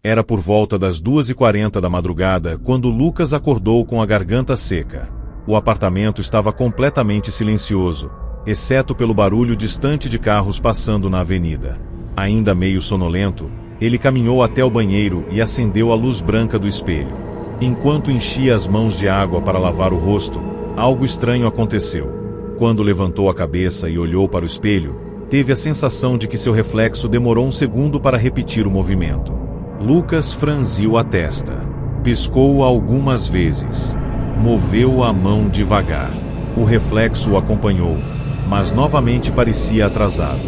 Era por volta das 2h40 da madrugada quando Lucas acordou com a garganta seca. O apartamento estava completamente silencioso, exceto pelo barulho distante de carros passando na avenida. Ainda meio sonolento, ele caminhou até o banheiro e acendeu a luz branca do espelho. Enquanto enchia as mãos de água para lavar o rosto, algo estranho aconteceu. Quando levantou a cabeça e olhou para o espelho, teve a sensação de que seu reflexo demorou um segundo para repetir o movimento. Lucas franziu a testa. Piscou algumas vezes. Moveu a mão devagar. O reflexo o acompanhou, mas novamente parecia atrasado.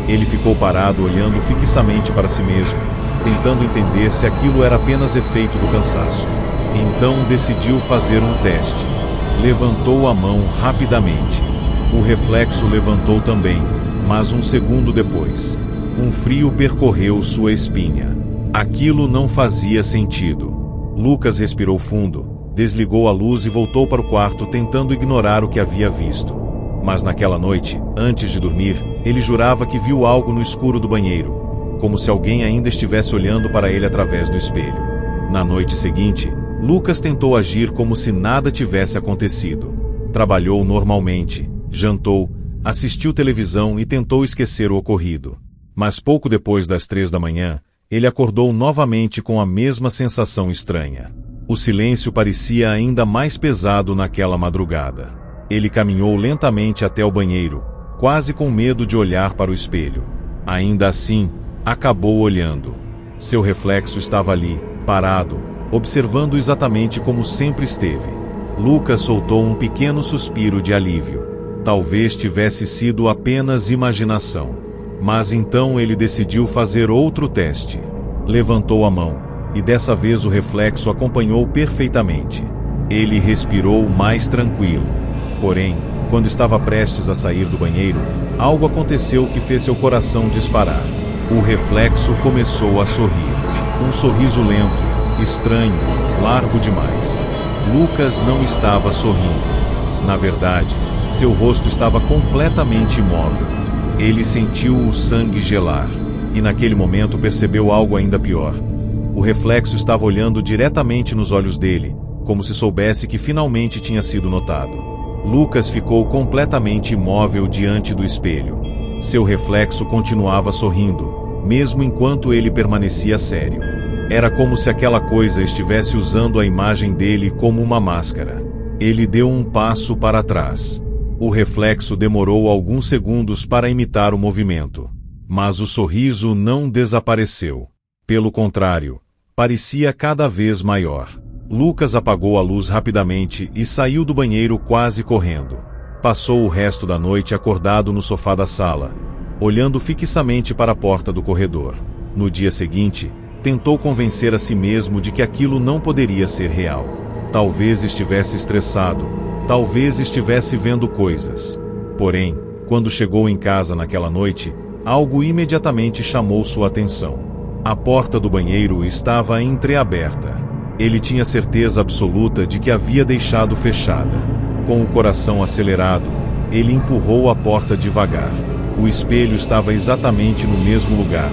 Ele ficou parado olhando fixamente para si mesmo, tentando entender se aquilo era apenas efeito do cansaço. Então decidiu fazer um teste. Levantou a mão rapidamente. O reflexo levantou também, mas um segundo depois. Um frio percorreu sua espinha. Aquilo não fazia sentido. Lucas respirou fundo, desligou a luz e voltou para o quarto tentando ignorar o que havia visto. Mas naquela noite, antes de dormir, ele jurava que viu algo no escuro do banheiro, como se alguém ainda estivesse olhando para ele através do espelho. Na noite seguinte, Lucas tentou agir como se nada tivesse acontecido. Trabalhou normalmente, jantou, assistiu televisão e tentou esquecer o ocorrido. Mas pouco depois das 3 da manhã, ele acordou novamente com a mesma sensação estranha. O silêncio parecia ainda mais pesado naquela madrugada. Ele caminhou lentamente até o banheiro, quase com medo de olhar para o espelho. Ainda assim, acabou olhando. Seu reflexo estava ali, parado, observando exatamente como sempre esteve. Lucas soltou um pequeno suspiro de alívio. Talvez tivesse sido apenas imaginação. Mas então ele decidiu fazer outro teste. Levantou a mão, e dessa vez o reflexo acompanhou perfeitamente. Ele respirou mais tranquilo. Porém, quando estava prestes a sair do banheiro, algo aconteceu que fez seu coração disparar. O reflexo começou a sorrir. Um sorriso lento, estranho, largo demais. Lucas não estava sorrindo. Na verdade, seu rosto estava completamente imóvel. Ele sentiu o sangue gelar, e naquele momento percebeu algo ainda pior. O reflexo estava olhando diretamente nos olhos dele, como se soubesse que finalmente tinha sido notado. Lucas ficou completamente imóvel diante do espelho. Seu reflexo continuava sorrindo, mesmo enquanto ele permanecia sério. Era como se aquela coisa estivesse usando a imagem dele como uma máscara. Ele deu um passo para trás. O reflexo demorou alguns segundos para imitar o movimento. Mas o sorriso não desapareceu. Pelo contrário, parecia cada vez maior. Lucas apagou a luz rapidamente e saiu do banheiro quase correndo. Passou o resto da noite acordado no sofá da sala, olhando fixamente para a porta do corredor. No dia seguinte, tentou convencer a si mesmo de que aquilo não poderia ser real. Talvez estivesse estressado, talvez estivesse vendo coisas. Porém, quando chegou em casa naquela noite, algo imediatamente chamou sua atenção. A porta do banheiro estava entreaberta. Ele tinha certeza absoluta de que havia deixado fechada. Com o coração acelerado, ele empurrou a porta devagar. O espelho estava exatamente no mesmo lugar,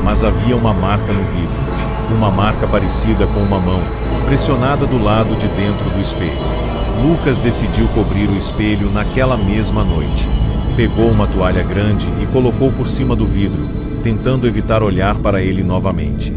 mas havia uma marca no vidro. Uma marca parecida com uma mão, pressionada do lado de dentro do espelho. Lucas decidiu cobrir o espelho naquela mesma noite. Pegou uma toalha grande e colocou por cima do vidro, tentando evitar olhar para ele novamente.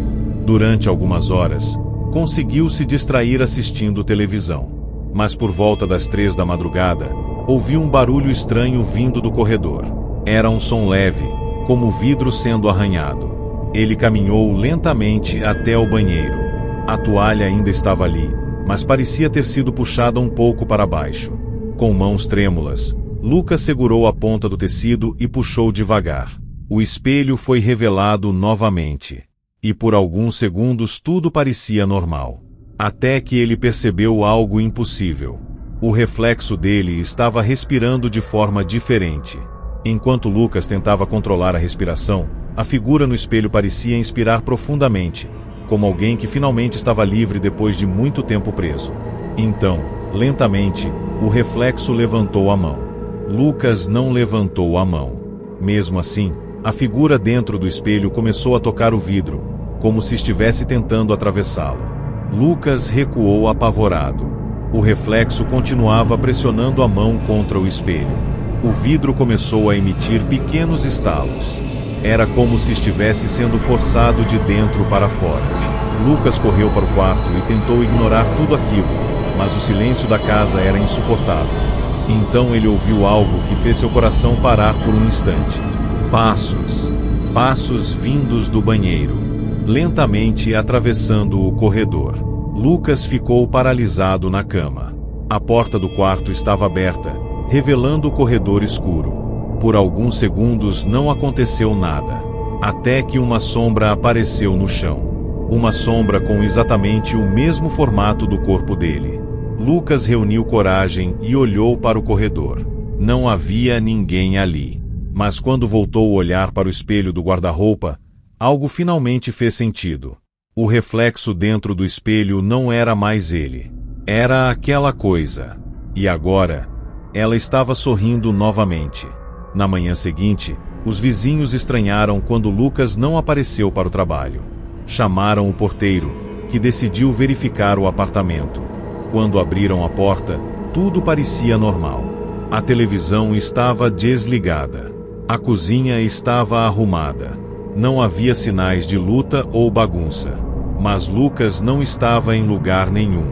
Durante algumas horas, conseguiu se distrair assistindo televisão. Mas por volta das 3 da madrugada, ouviu um barulho estranho vindo do corredor. Era um som leve, como vidro sendo arranhado. Ele caminhou lentamente até o banheiro. A toalha ainda estava ali, mas parecia ter sido puxada um pouco para baixo. Com mãos trêmulas, Lucas segurou a ponta do tecido e puxou devagar. O espelho foi revelado novamente. E por alguns segundos tudo parecia normal. Até que ele percebeu algo impossível. O reflexo dele estava respirando de forma diferente. Enquanto Lucas tentava controlar a respiração, a figura no espelho parecia inspirar profundamente, como alguém que finalmente estava livre depois de muito tempo preso. Então, lentamente, o reflexo levantou a mão. Lucas não levantou a mão. Mesmo assim, a figura dentro do espelho começou a tocar o vidro, como se estivesse tentando atravessá-lo. Lucas recuou apavorado. O reflexo continuava pressionando a mão contra o espelho. O vidro começou a emitir pequenos estalos. Era como se estivesse sendo forçado de dentro para fora. Lucas correu para o quarto e tentou ignorar tudo aquilo, mas o silêncio da casa era insuportável. Então ele ouviu algo que fez seu coração parar por um instante. Passos. Passos vindos do banheiro, lentamente atravessando o corredor. Lucas ficou paralisado na cama. A porta do quarto estava aberta, revelando o corredor escuro. Por alguns segundos não aconteceu nada, até que uma sombra apareceu no chão. Uma sombra com exatamente o mesmo formato do corpo dele. Lucas reuniu coragem e olhou para o corredor. Não havia ninguém ali. Mas quando voltou a olhar para o espelho do guarda-roupa, algo finalmente fez sentido. O reflexo dentro do espelho não era mais ele. Era aquela coisa. E agora, ela estava sorrindo novamente. Na manhã seguinte, os vizinhos estranharam quando Lucas não apareceu para o trabalho. Chamaram o porteiro, que decidiu verificar o apartamento. Quando abriram a porta, tudo parecia normal. A televisão estava desligada. A cozinha estava arrumada. Não havia sinais de luta ou bagunça. Mas Lucas não estava em lugar nenhum.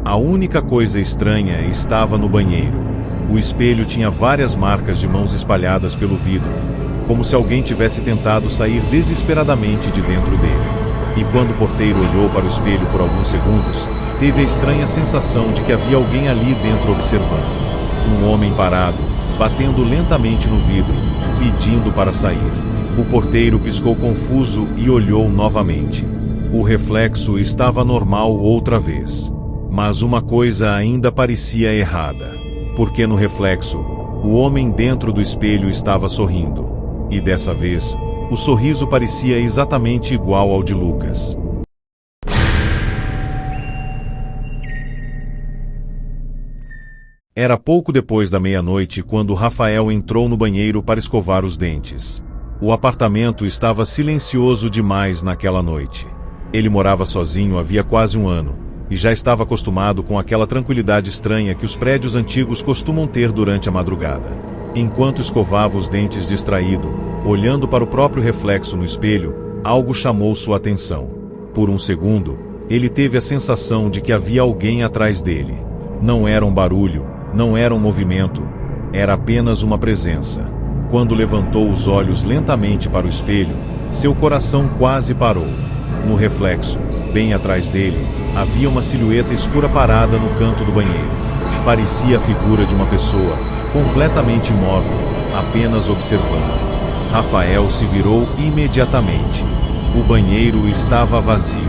A única coisa estranha estava no banheiro. O espelho tinha várias marcas de mãos espalhadas pelo vidro, como se alguém tivesse tentado sair desesperadamente de dentro dele. E quando o porteiro olhou para o espelho por alguns segundos, teve a estranha sensação de que havia alguém ali dentro observando. Um homem parado, batendo lentamente no vidro, pedindo para sair. O porteiro piscou confuso e olhou novamente. O reflexo estava normal outra vez. Mas uma coisa ainda parecia errada. Porque no reflexo, o homem dentro do espelho estava sorrindo. E dessa vez, o sorriso parecia exatamente igual ao de Lucas. Era pouco depois da meia-noite quando Rafael entrou no banheiro para escovar os dentes. O apartamento estava silencioso demais naquela noite. Ele morava sozinho havia quase um ano. E já estava acostumado com aquela tranquilidade estranha que os prédios antigos costumam ter durante a madrugada. Enquanto escovava os dentes distraído, olhando para o próprio reflexo no espelho, algo chamou sua atenção. Por um segundo, ele teve a sensação de que havia alguém atrás dele. Não era um barulho, não era um movimento, era apenas uma presença. Quando levantou os olhos lentamente para o espelho, seu coração quase parou. No reflexo, bem atrás dele, havia uma silhueta escura parada no canto do banheiro. Parecia a figura de uma pessoa, completamente imóvel, apenas observando. Rafael se virou imediatamente. O banheiro estava vazio.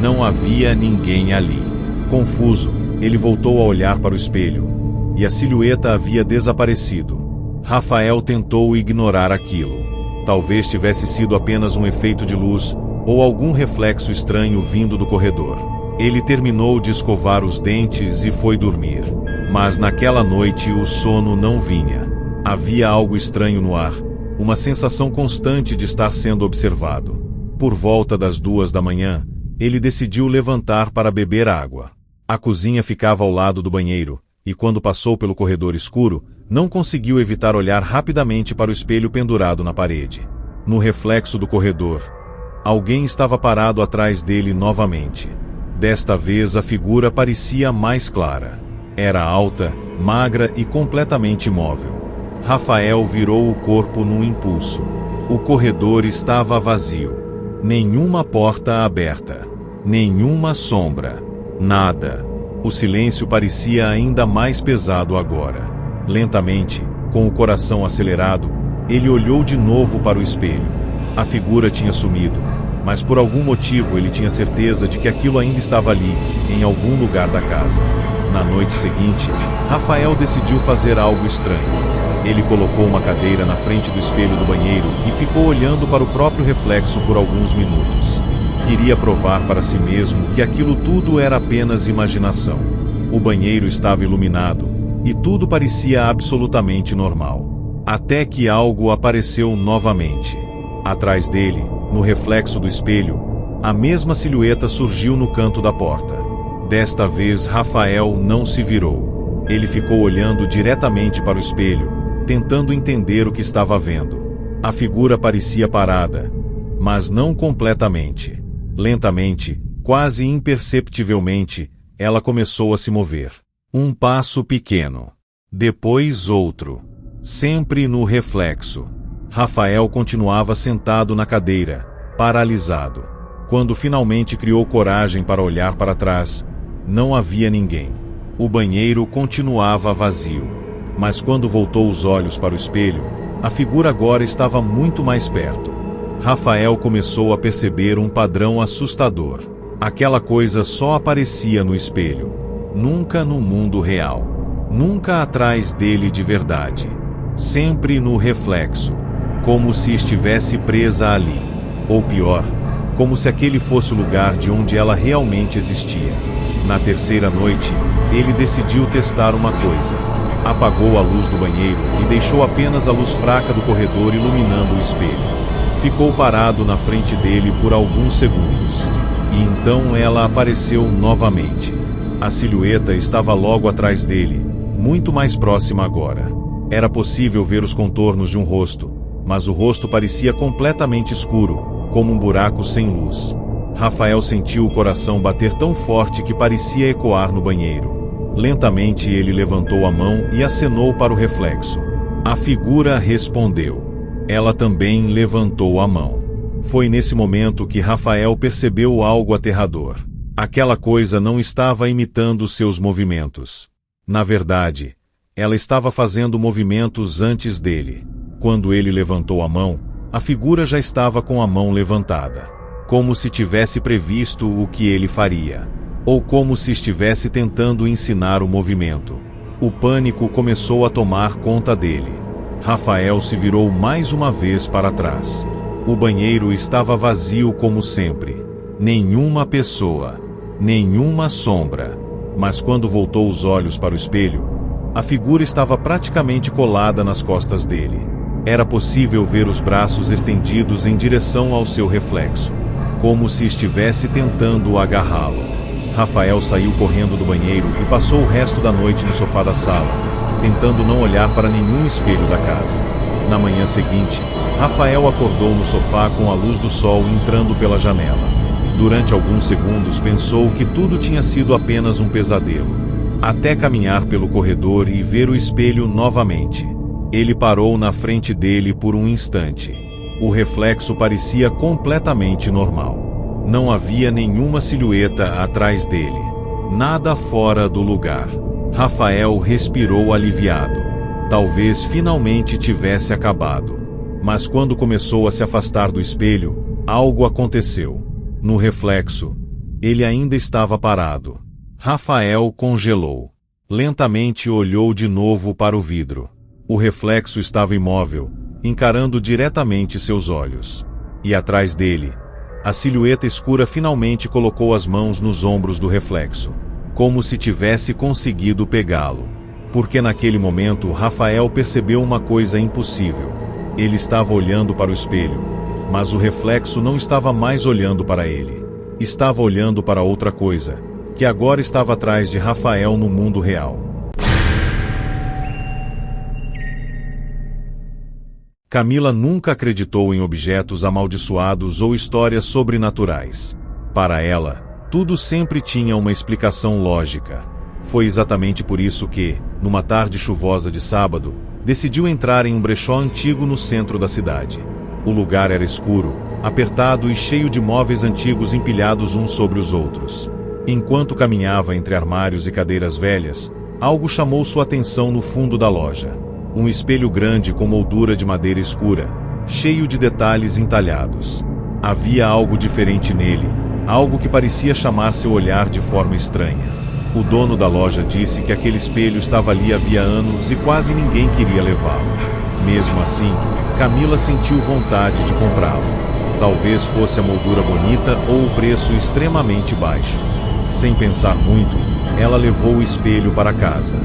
Não havia ninguém ali. Confuso, ele voltou a olhar para o espelho. E a silhueta havia desaparecido. Rafael tentou ignorar aquilo. Talvez tivesse sido apenas um efeito de luz, ou algum reflexo estranho vindo do corredor. Ele terminou de escovar os dentes e foi dormir. Mas naquela noite o sono não vinha. Havia algo estranho no ar, uma sensação constante de estar sendo observado. Por volta das 2 da manhã, ele decidiu levantar para beber água. A cozinha ficava ao lado do banheiro, e quando passou pelo corredor escuro, não conseguiu evitar olhar rapidamente para o espelho pendurado na parede. No reflexo do corredor, alguém estava parado atrás dele novamente. Desta vez a figura parecia mais clara. Era alta, magra e completamente imóvel. Rafael virou o corpo num impulso. O corredor estava vazio. Nenhuma porta aberta. Nenhuma sombra. Nada. O silêncio parecia ainda mais pesado agora. Lentamente, com o coração acelerado, ele olhou de novo para o espelho. A figura tinha sumido, mas por algum motivo ele tinha certeza de que aquilo ainda estava ali, em algum lugar da casa. Na noite seguinte, Rafael decidiu fazer algo estranho. Ele colocou uma cadeira na frente do espelho do banheiro e ficou olhando para o próprio reflexo por alguns minutos. Queria provar para si mesmo que aquilo tudo era apenas imaginação. O banheiro estava iluminado, e tudo parecia absolutamente normal. Até que algo apareceu novamente. Atrás dele, no reflexo do espelho, a mesma silhueta surgiu no canto da porta. Desta vez Rafael não se virou. Ele ficou olhando diretamente para o espelho, tentando entender o que estava vendo. A figura parecia parada, mas não completamente. Lentamente, quase imperceptivelmente, ela começou a se mover. Um passo pequeno. Depois outro. Sempre no reflexo. Rafael continuava sentado na cadeira, paralisado. Quando finalmente criou coragem para olhar para trás, não havia ninguém. O banheiro continuava vazio. Mas quando voltou os olhos para o espelho, a figura agora estava muito mais perto. Rafael começou a perceber um padrão assustador. Aquela coisa só aparecia no espelho. Nunca no mundo real. Nunca atrás dele de verdade. Sempre no reflexo. Como se estivesse presa ali. Ou pior, como se aquele fosse o lugar de onde ela realmente existia. Na terceira noite, ele decidiu testar uma coisa. Apagou a luz do banheiro e deixou apenas a luz fraca do corredor iluminando o espelho. Ficou parado na frente dele por alguns segundos. E então ela apareceu novamente. A silhueta estava logo atrás dele, muito mais próxima agora. Era possível ver os contornos de um rosto, mas o rosto parecia completamente escuro, como um buraco sem luz. Rafael sentiu o coração bater tão forte que parecia ecoar no banheiro. Lentamente ele levantou a mão e acenou para o reflexo. A figura respondeu. Ela também levantou a mão. Foi nesse momento que Rafael percebeu algo aterrador. Aquela coisa não estava imitando seus movimentos. Na verdade, ela estava fazendo movimentos antes dele. Quando ele levantou a mão, a figura já estava com a mão levantada. Como se tivesse previsto o que ele faria. Ou como se estivesse tentando ensinar o movimento. O pânico começou a tomar conta dele. Rafael se virou mais uma vez para trás. O banheiro estava vazio como sempre. Nenhuma pessoa. Nenhuma sombra. Mas quando voltou os olhos para o espelho, a figura estava praticamente colada nas costas dele. Era possível ver os braços estendidos em direção ao seu reflexo. Como se estivesse tentando agarrá-lo. Rafael saiu correndo do banheiro e passou o resto da noite no sofá da sala, tentando não olhar para nenhum espelho da casa. Na manhã seguinte, Rafael acordou no sofá com a luz do sol entrando pela janela. Durante alguns segundos pensou que tudo tinha sido apenas um pesadelo, até caminhar pelo corredor e ver o espelho novamente. Ele parou na frente dele por um instante. O reflexo parecia completamente normal. Não havia nenhuma silhueta atrás dele. Nada fora do lugar. Rafael respirou aliviado. Talvez finalmente tivesse acabado. Mas quando começou a se afastar do espelho, algo aconteceu. No reflexo, ele ainda estava parado. Rafael congelou. Lentamente olhou de novo para o vidro. O reflexo estava imóvel, encarando diretamente seus olhos. E atrás dele, a silhueta escura finalmente colocou as mãos nos ombros do reflexo, como se tivesse conseguido pegá-lo. Porque naquele momento Rafael percebeu uma coisa impossível. Ele estava olhando para o espelho, mas o reflexo não estava mais olhando para ele. Estava olhando para outra coisa, que agora estava atrás de Rafael no mundo real. Camila nunca acreditou em objetos amaldiçoados ou histórias sobrenaturais. Para ela, tudo sempre tinha uma explicação lógica. Foi exatamente por isso que, numa tarde chuvosa de sábado, decidiu entrar em um brechó antigo no centro da cidade. O lugar era escuro, apertado e cheio de móveis antigos empilhados uns sobre os outros. Enquanto caminhava entre armários e cadeiras velhas, algo chamou sua atenção no fundo da loja. Um espelho grande com moldura de madeira escura, cheio de detalhes entalhados. Havia algo diferente nele, algo que parecia chamar seu olhar de forma estranha. O dono da loja disse que aquele espelho estava ali havia anos e quase ninguém queria levá-lo. Mesmo assim, Camila sentiu vontade de comprá-lo. Talvez fosse a moldura bonita ou o preço extremamente baixo. Sem pensar muito, ela levou o espelho para casa.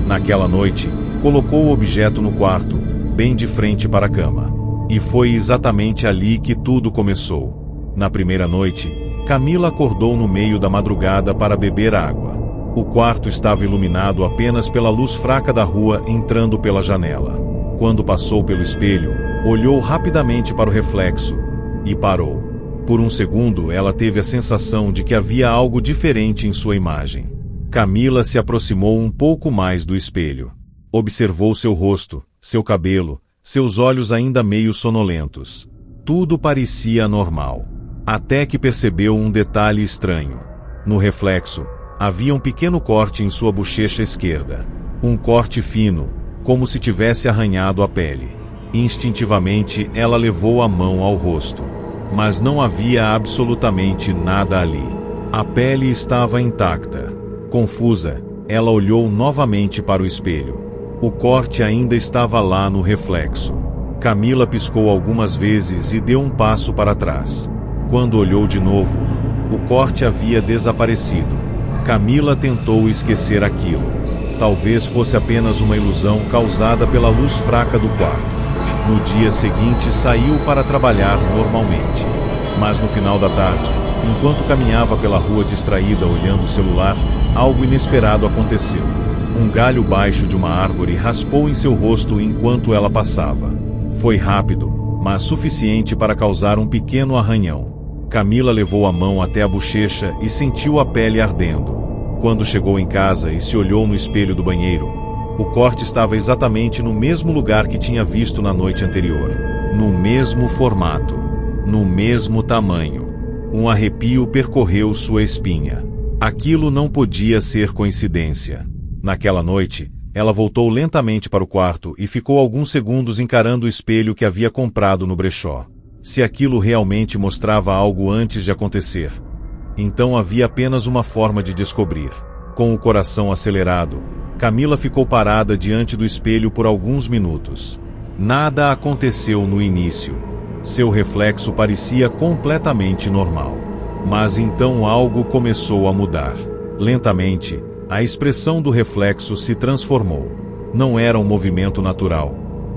Naquela noite, colocou o objeto no quarto, bem de frente para a cama. E foi exatamente ali que tudo começou. Na primeira noite, Camila acordou no meio da madrugada para beber água. O quarto estava iluminado apenas pela luz fraca da rua entrando pela janela. Quando passou pelo espelho, olhou rapidamente para o reflexo e parou. Por um segundo, ela teve a sensação de que havia algo diferente em sua imagem. Camila se aproximou um pouco mais do espelho. Observou seu rosto, seu cabelo, seus olhos ainda meio sonolentos. Tudo parecia normal. Até que percebeu um detalhe estranho. No reflexo, havia um pequeno corte em sua bochecha esquerda. Um corte fino, como se tivesse arranhado a pele. Instintivamente, ela levou a mão ao rosto. Mas não havia absolutamente nada ali. A pele estava intacta. Confusa, ela olhou novamente para o espelho. O corte ainda estava lá no reflexo. Camila piscou algumas vezes e deu um passo para trás. Quando olhou de novo, o corte havia desaparecido. Camila tentou esquecer aquilo. Talvez fosse apenas uma ilusão causada pela luz fraca do quarto. No dia seguinte, saiu para trabalhar normalmente. Mas no final da tarde, enquanto caminhava pela rua distraída olhando o celular, algo inesperado aconteceu. Um galho baixo de uma árvore raspou em seu rosto enquanto ela passava. Foi rápido, mas suficiente para causar um pequeno arranhão. Camila levou a mão até a bochecha e sentiu a pele ardendo. Quando chegou em casa e se olhou no espelho do banheiro, o corte estava exatamente no mesmo lugar que tinha visto na noite anterior. No mesmo formato. No mesmo tamanho. Um arrepio percorreu sua espinha. Aquilo não podia ser coincidência. Naquela noite, ela voltou lentamente para o quarto e ficou alguns segundos encarando o espelho que havia comprado no brechó. Se aquilo realmente mostrava algo antes de acontecer, então havia apenas uma forma de descobrir. Com o coração acelerado, Camila ficou parada diante do espelho por alguns minutos. Nada aconteceu no início. Seu reflexo parecia completamente normal. Mas então algo começou a mudar. Lentamente, a expressão do reflexo se transformou. Não era um movimento natural.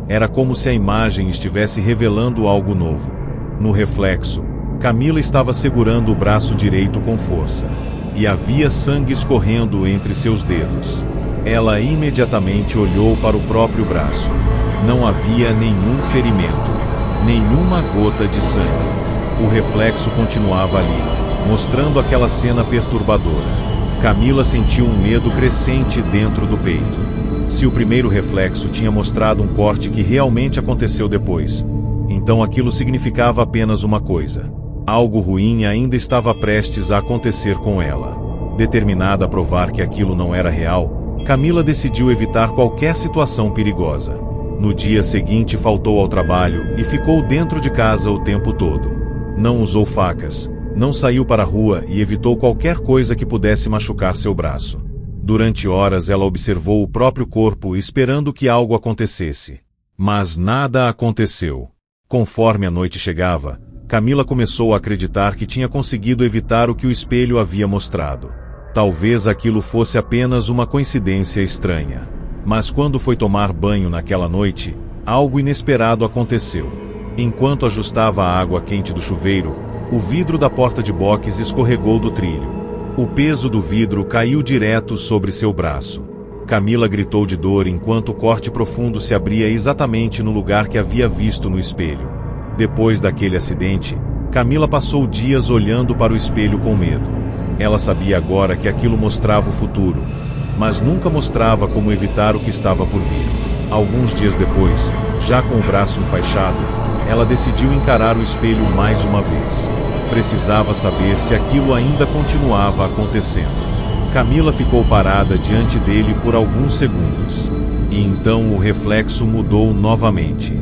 Era como se a imagem estivesse revelando algo novo. No reflexo, Camila estava segurando o braço direito com força. E havia sangue escorrendo entre seus dedos. Ela imediatamente olhou para o próprio braço. Não havia nenhum ferimento, nenhuma gota de sangue. O reflexo continuava ali, mostrando aquela cena perturbadora. Camila sentiu um medo crescente dentro do peito. Se o primeiro reflexo tinha mostrado um corte que realmente aconteceu depois, então aquilo significava apenas uma coisa. Algo ruim ainda estava prestes a acontecer com ela. Determinada a provar que aquilo não era real, Camila decidiu evitar qualquer situação perigosa. No dia seguinte faltou ao trabalho e ficou dentro de casa o tempo todo. Não usou facas, não saiu para a rua e evitou qualquer coisa que pudesse machucar seu braço. Durante horas ela observou o próprio corpo esperando que algo acontecesse. Mas nada aconteceu. Conforme a noite chegava, Camila começou a acreditar que tinha conseguido evitar o que o espelho havia mostrado. Talvez aquilo fosse apenas uma coincidência estranha. Mas quando foi tomar banho naquela noite, algo inesperado aconteceu. Enquanto ajustava a água quente do chuveiro, o vidro da porta de box escorregou do trilho. O peso do vidro caiu direto sobre seu braço. Camila gritou de dor enquanto o corte profundo se abria exatamente no lugar que havia visto no espelho. Depois daquele acidente, Camila passou dias olhando para o espelho com medo. Ela sabia agora que aquilo mostrava o futuro, mas nunca mostrava como evitar o que estava por vir. Alguns dias depois, já com o braço enfaixado, ela decidiu encarar o espelho mais uma vez. Precisava saber se aquilo ainda continuava acontecendo. Camila ficou parada diante dele por alguns segundos. E então o reflexo mudou novamente.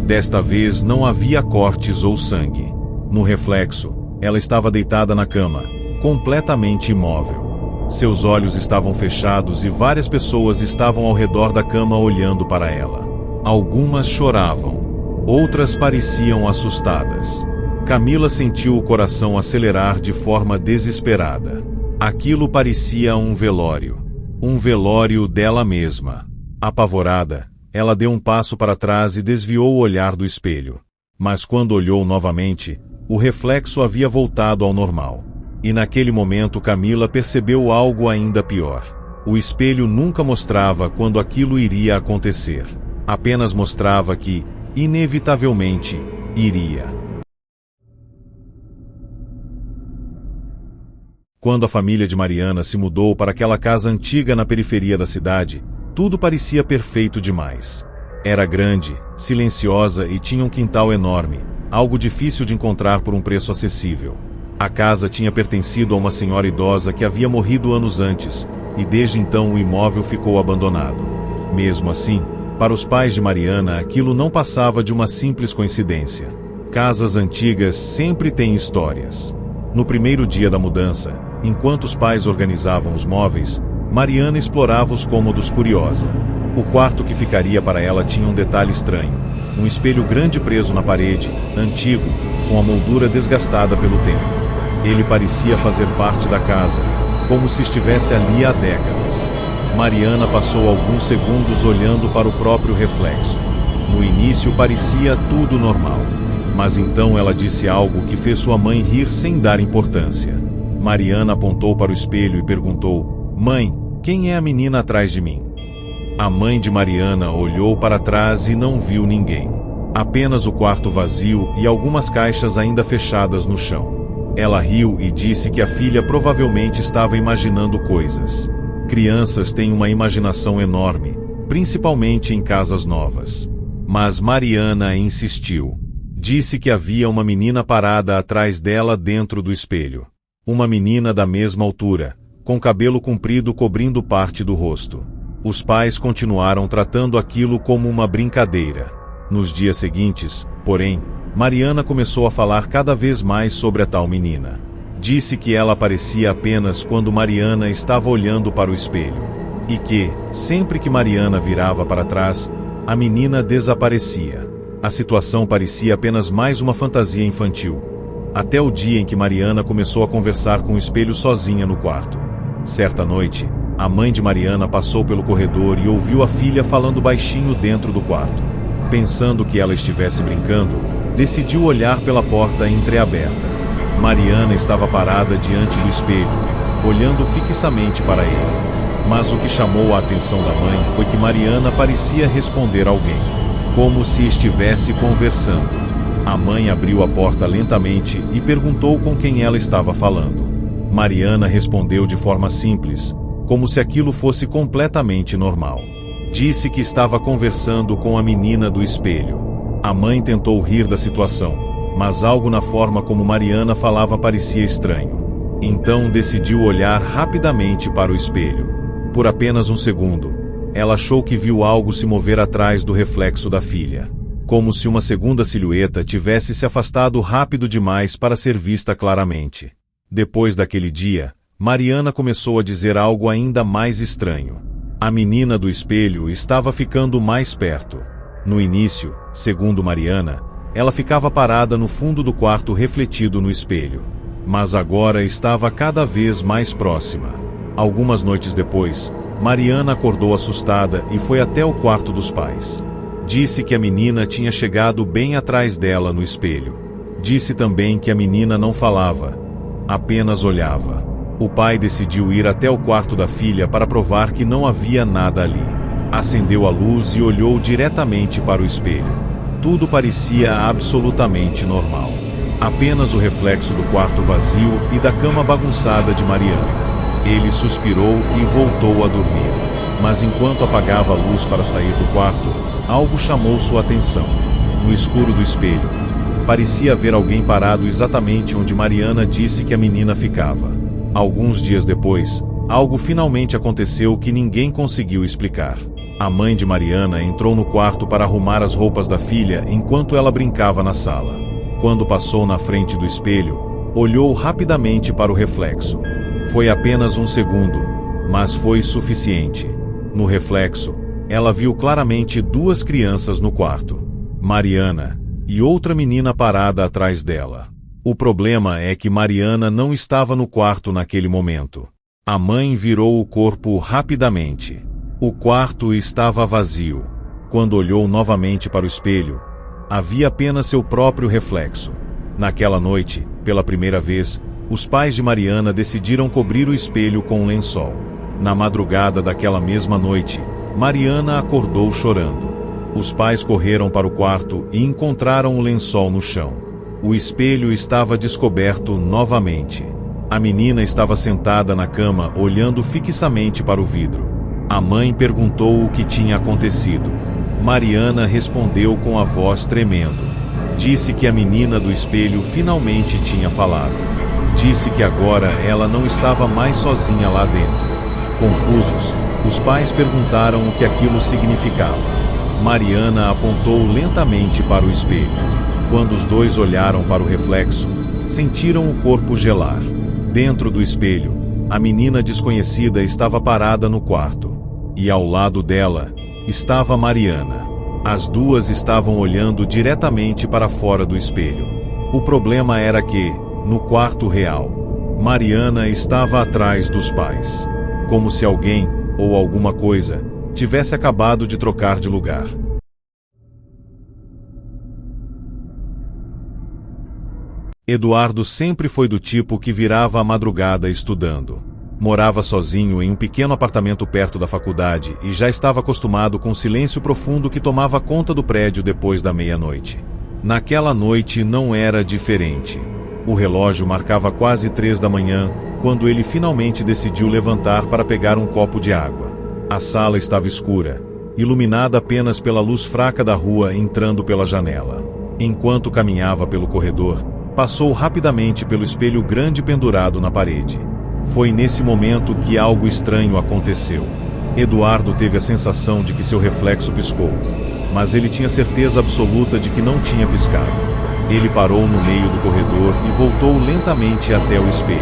Desta vez não havia cortes ou sangue. No reflexo, ela estava deitada na cama, completamente imóvel. Seus olhos estavam fechados e várias pessoas estavam ao redor da cama olhando para ela. Algumas choravam. Outras pareciam assustadas. Camila sentiu o coração acelerar de forma desesperada. Aquilo parecia um velório dela mesma. Apavorada, ela deu um passo para trás e desviou o olhar do espelho. Mas quando olhou novamente, o reflexo havia voltado ao normal. E naquele momento Camila percebeu algo ainda pior. O espelho nunca mostrava quando aquilo iria acontecer. Apenas mostrava que, inevitavelmente, iria. Quando a família de Mariana se mudou para aquela casa antiga na periferia da cidade, tudo parecia perfeito demais. Era grande, silenciosa e tinha um quintal enorme, algo difícil de encontrar por um preço acessível. A casa tinha pertencido a uma senhora idosa que havia morrido anos antes, e desde então o imóvel ficou abandonado. Mesmo assim, para os pais de Mariana aquilo não passava de uma simples coincidência. Casas antigas sempre têm histórias. No primeiro dia da mudança, enquanto os pais organizavam os móveis, Mariana explorava os cômodos curiosa. O quarto que ficaria para ela tinha um detalhe estranho. Um espelho grande preso na parede, antigo, com a moldura desgastada pelo tempo. Ele parecia fazer parte da casa, como se estivesse ali há décadas. Mariana passou alguns segundos olhando para o próprio reflexo. No início parecia tudo normal. Mas então ela disse algo que fez sua mãe rir sem dar importância. Mariana apontou para o espelho e perguntou: "Mãe, quem é a menina atrás de mim?" A mãe de Mariana olhou para trás e não viu ninguém. Apenas o quarto vazio e algumas caixas ainda fechadas no chão. Ela riu e disse que a filha provavelmente estava imaginando coisas. Crianças têm uma imaginação enorme, principalmente em casas novas. Mas Mariana insistiu. Disse que havia uma menina parada atrás dela dentro do espelho. Uma menina da mesma altura, com cabelo comprido cobrindo parte do rosto. Os pais continuaram tratando aquilo como uma brincadeira. Nos dias seguintes, porém, Mariana começou a falar cada vez mais sobre a tal menina. Disse que ela aparecia apenas quando Mariana estava olhando para o espelho. E que, sempre que Mariana virava para trás, a menina desaparecia. A situação parecia apenas mais uma fantasia infantil. Até o dia em que Mariana começou a conversar com o espelho sozinha no quarto. Certa noite, a mãe de Mariana passou pelo corredor e ouviu a filha falando baixinho dentro do quarto. Pensando que ela estivesse brincando, decidiu olhar pela porta entreaberta. Mariana estava parada diante do espelho, olhando fixamente para ele. Mas o que chamou a atenção da mãe foi que Mariana parecia responder alguém, como se estivesse conversando. A mãe abriu a porta lentamente e perguntou com quem ela estava falando. Mariana respondeu de forma simples, como se aquilo fosse completamente normal. Disse que estava conversando com a menina do espelho. A mãe tentou rir da situação, mas algo na forma como Mariana falava parecia estranho. Então decidiu olhar rapidamente para o espelho. Por apenas um segundo, ela achou que viu algo se mover atrás do reflexo da filha. Como se uma segunda silhueta tivesse se afastado rápido demais para ser vista claramente. Depois daquele dia, Mariana começou a dizer algo ainda mais estranho. A menina do espelho estava ficando mais perto. No início, segundo Mariana, ela ficava parada no fundo do quarto refletido no espelho. Mas agora estava cada vez mais próxima. Algumas noites depois, Mariana acordou assustada e foi até o quarto dos pais. Disse que a menina tinha chegado bem atrás dela no espelho. Disse também que a menina não falava, apenas olhava. O pai decidiu ir até o quarto da filha para provar que não havia nada ali. Acendeu a luz e olhou diretamente para o espelho. Tudo parecia absolutamente normal. Apenas o reflexo do quarto vazio e da cama bagunçada de Mariana. Ele suspirou e voltou a dormir. Mas enquanto apagava a luz para sair do quarto, algo chamou sua atenção. No escuro do espelho, parecia haver alguém parado exatamente onde Mariana disse que a menina ficava. Alguns dias depois, algo finalmente aconteceu que ninguém conseguiu explicar. A mãe de Mariana entrou no quarto para arrumar as roupas da filha enquanto ela brincava na sala. Quando passou na frente do espelho, olhou rapidamente para o reflexo. Foi apenas um segundo, mas foi suficiente. No reflexo, ela viu claramente duas crianças no quarto. Mariana e outra menina parada atrás dela. O problema é que Mariana não estava no quarto naquele momento. A mãe virou o corpo rapidamente. O quarto estava vazio. Quando olhou novamente para o espelho, havia apenas seu próprio reflexo. Naquela noite, pela primeira vez, os pais de Mariana decidiram cobrir o espelho com um lençol. Na madrugada daquela mesma noite, Mariana acordou chorando. Os pais correram para o quarto e encontraram o lençol no chão. O espelho estava descoberto novamente. A menina estava sentada na cama olhando fixamente para o vidro. A mãe perguntou o que tinha acontecido. Mariana respondeu com a voz tremendo. Disse que a menina do espelho finalmente tinha falado. Disse que agora ela não estava mais sozinha lá dentro. Confusos, os pais perguntaram o que aquilo significava. Mariana apontou lentamente para o espelho. Quando os dois olharam para o reflexo, sentiram o corpo gelar. Dentro do espelho, a menina desconhecida estava parada no quarto. E ao lado dela, estava Mariana. As duas estavam olhando diretamente para fora do espelho. O problema era que, no quarto real, Mariana estava atrás dos pais. Como se alguém, ou alguma coisa, tivesse acabado de trocar de lugar. Eduardo sempre foi do tipo que virava a madrugada estudando. Morava sozinho em um pequeno apartamento perto da faculdade e já estava acostumado com o silêncio profundo que tomava conta do prédio depois da meia-noite. Naquela noite não era diferente. O relógio marcava quase 3 da manhã, quando ele finalmente decidiu levantar para pegar um copo de água. A sala estava escura, iluminada apenas pela luz fraca da rua entrando pela janela. Enquanto caminhava pelo corredor, passou rapidamente pelo espelho grande pendurado na parede. Foi nesse momento que algo estranho aconteceu. Eduardo teve a sensação de que seu reflexo piscou, mas ele tinha certeza absoluta de que não tinha piscado. Ele parou no meio do corredor e voltou lentamente até o espelho.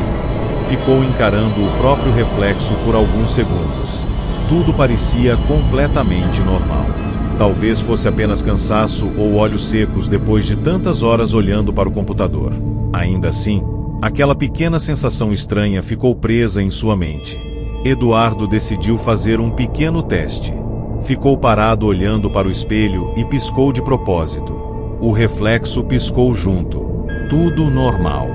Ficou encarando o próprio reflexo por alguns segundos. Tudo parecia completamente normal. Talvez fosse apenas cansaço ou olhos secos depois de tantas horas olhando para o computador. Ainda assim, aquela pequena sensação estranha ficou presa em sua mente. Eduardo decidiu fazer um pequeno teste. Ficou parado olhando para o espelho e piscou de propósito. O reflexo piscou junto. Tudo normal.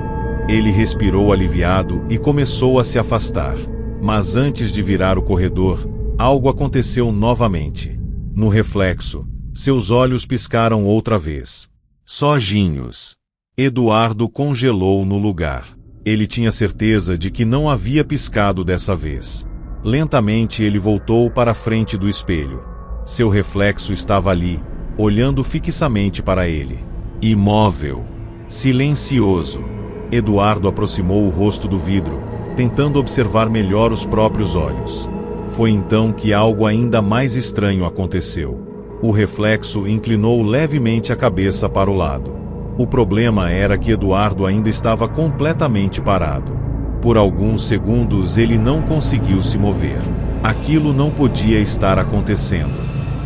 Ele respirou aliviado e começou a se afastar. Mas antes de virar o corredor, algo aconteceu novamente. No reflexo, seus olhos piscaram outra vez. Sozinhos. Eduardo congelou no lugar. Ele tinha certeza de que não havia piscado dessa vez. Lentamente ele voltou para a frente do espelho. Seu reflexo estava ali, olhando fixamente para ele. Imóvel. Silencioso. Eduardo aproximou o rosto do vidro, tentando observar melhor os próprios olhos. Foi então que algo ainda mais estranho aconteceu. O reflexo inclinou levemente a cabeça para o lado. O problema era que Eduardo ainda estava completamente parado. Por alguns segundos ele não conseguiu se mover. Aquilo não podia estar acontecendo.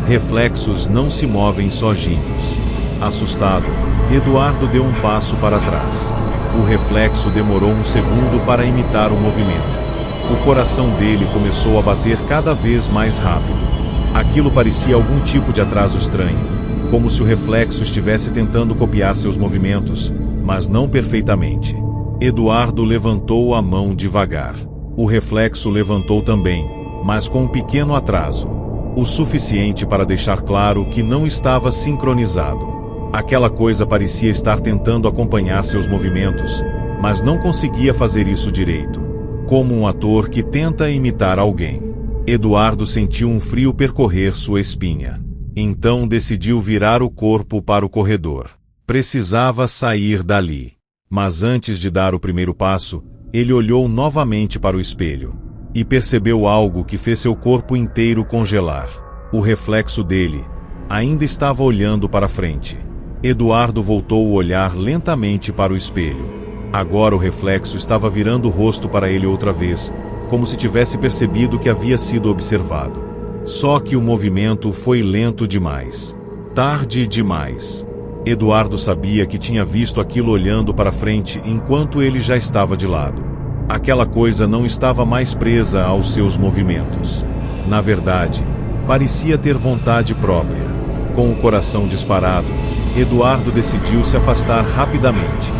Reflexos não se movem sozinhos. Assustado, Eduardo deu um passo para trás. O reflexo demorou um segundo para imitar o movimento. O coração dele começou a bater cada vez mais rápido. Aquilo parecia algum tipo de atraso estranho, como se o reflexo estivesse tentando copiar seus movimentos, mas não perfeitamente. Eduardo levantou a mão devagar. O reflexo levantou também, mas com um pequeno atraso. O suficiente para deixar claro que não estava sincronizado. Aquela coisa parecia estar tentando acompanhar seus movimentos, mas não conseguia fazer isso direito. Como um ator que tenta imitar alguém. Eduardo sentiu um frio percorrer sua espinha. Então decidiu virar o corpo para o corredor. Precisava sair dali. Mas antes de dar o primeiro passo, ele olhou novamente para o espelho. E percebeu algo que fez seu corpo inteiro congelar. O reflexo dele ainda estava olhando para frente. Eduardo voltou o olhar lentamente para o espelho. Agora o reflexo estava virando o rosto para ele outra vez, como se tivesse percebido que havia sido observado. Só que o movimento foi lento demais. Tarde demais. Eduardo sabia que tinha visto aquilo olhando para frente enquanto ele já estava de lado. Aquela coisa não estava mais presa aos seus movimentos. Na verdade, parecia ter vontade própria. Com o coração disparado, Eduardo decidiu se afastar rapidamente.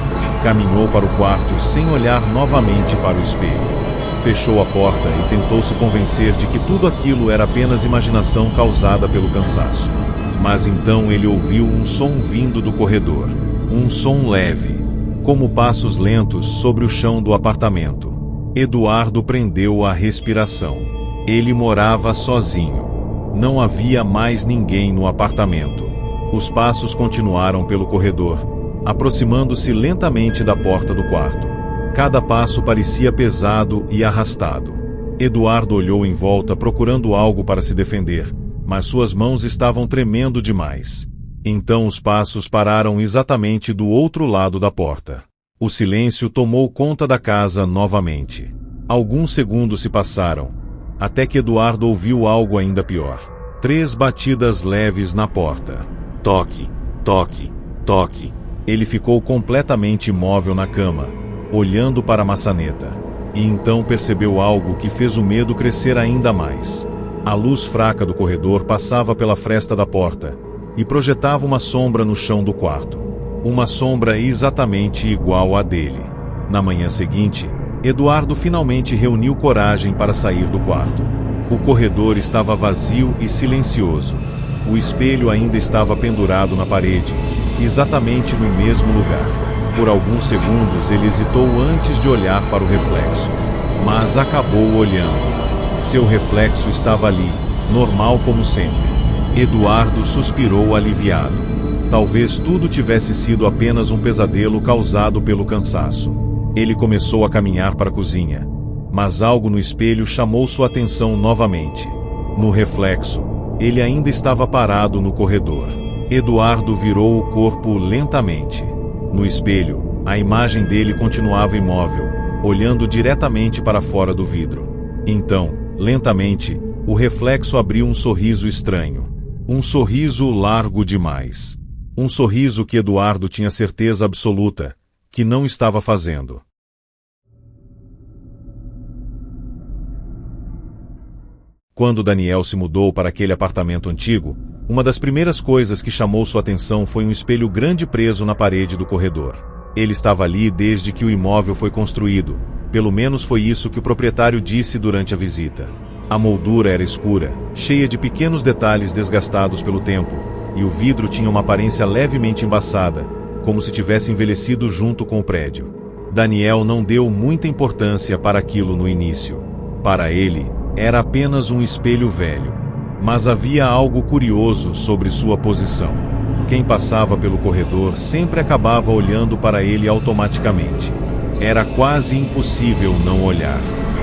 Caminhou para o quarto sem olhar novamente para o espelho. Fechou a porta e tentou se convencer de que tudo aquilo era apenas imaginação causada pelo cansaço. Mas então ele ouviu um som vindo do corredor. Um som leve, como passos lentos sobre o chão do apartamento. Eduardo prendeu a respiração. Ele morava sozinho. Não havia mais ninguém no apartamento. Os passos continuaram pelo corredor, aproximando-se lentamente da porta do quarto. Cada passo parecia pesado e arrastado. Eduardo olhou em volta procurando algo para se defender, mas suas mãos estavam tremendo demais. Então os passos pararam exatamente do outro lado da porta. O silêncio tomou conta da casa novamente. Alguns segundos se passaram, até que Eduardo ouviu algo ainda pior. 3 batidas leves na porta. Toque, toque, toque. Ele ficou completamente imóvel na cama, olhando para a maçaneta. E então percebeu algo que fez o medo crescer ainda mais. A luz fraca do corredor passava pela fresta da porta e projetava uma sombra no chão do quarto. Uma sombra exatamente igual à dele. Na manhã seguinte, Eduardo finalmente reuniu coragem para sair do quarto. O corredor estava vazio e silencioso. O espelho ainda estava pendurado na parede, exatamente no mesmo lugar. Por alguns segundos ele hesitou antes de olhar para o reflexo, mas acabou olhando. Seu reflexo estava ali, normal como sempre. Eduardo suspirou aliviado. Talvez tudo tivesse sido apenas um pesadelo causado pelo cansaço. Ele começou a caminhar para a cozinha, mas algo no espelho chamou sua atenção novamente. No reflexo, ele ainda estava parado no corredor. Eduardo virou o corpo lentamente. No espelho, a imagem dele continuava imóvel, olhando diretamente para fora do vidro. Então, lentamente, o reflexo abriu um sorriso estranho. Um sorriso largo demais. Um sorriso que Eduardo tinha certeza absoluta que não estava fazendo. Quando Daniel se mudou para aquele apartamento antigo, uma das primeiras coisas que chamou sua atenção foi um espelho grande preso na parede do corredor. Ele estava ali desde que o imóvel foi construído, pelo menos foi isso que o proprietário disse durante a visita. A moldura era escura, cheia de pequenos detalhes desgastados pelo tempo, e o vidro tinha uma aparência levemente embaçada, como se tivesse envelhecido junto com o prédio. Daniel não deu muita importância para aquilo no início. Para ele, era apenas um espelho velho. Mas havia algo curioso sobre sua posição. Quem passava pelo corredor sempre acabava olhando para ele automaticamente. Era quase impossível não olhar.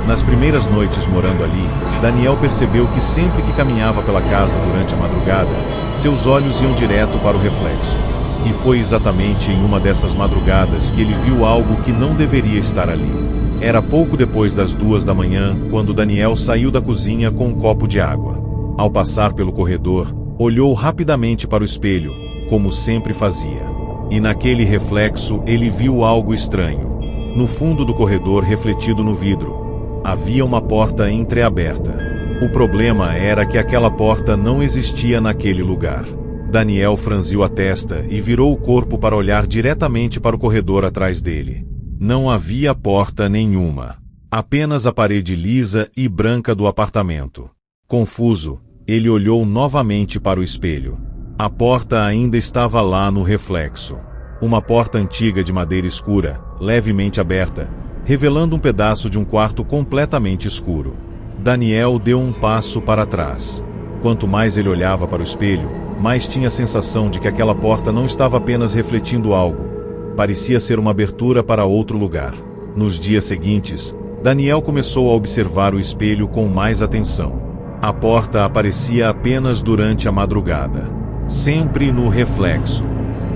Nas primeiras noites morando ali, Daniel percebeu que sempre que caminhava pela casa durante a madrugada, seus olhos iam direto para o reflexo. E foi exatamente em uma dessas madrugadas que ele viu algo que não deveria estar ali. Era pouco depois das 2 da manhã, quando Daniel saiu da cozinha com um copo de água. Ao passar pelo corredor, olhou rapidamente para o espelho, como sempre fazia. E naquele reflexo ele viu algo estranho. No fundo do corredor, refletido no vidro, havia uma porta entreaberta. O problema era que aquela porta não existia naquele lugar. Daniel franziu a testa e virou o corpo para olhar diretamente para o corredor atrás dele. Não havia porta nenhuma. Apenas a parede lisa e branca do apartamento. Confuso, ele olhou novamente para o espelho. A porta ainda estava lá no reflexo. Uma porta antiga de madeira escura, levemente aberta, revelando um pedaço de um quarto completamente escuro. Daniel deu um passo para trás. Quanto mais ele olhava para o espelho, mais tinha a sensação de que aquela porta não estava apenas refletindo algo. Parecia ser uma abertura para outro lugar. Nos dias seguintes, Daniel começou a observar o espelho com mais atenção. A porta aparecia apenas durante a madrugada. Sempre no reflexo.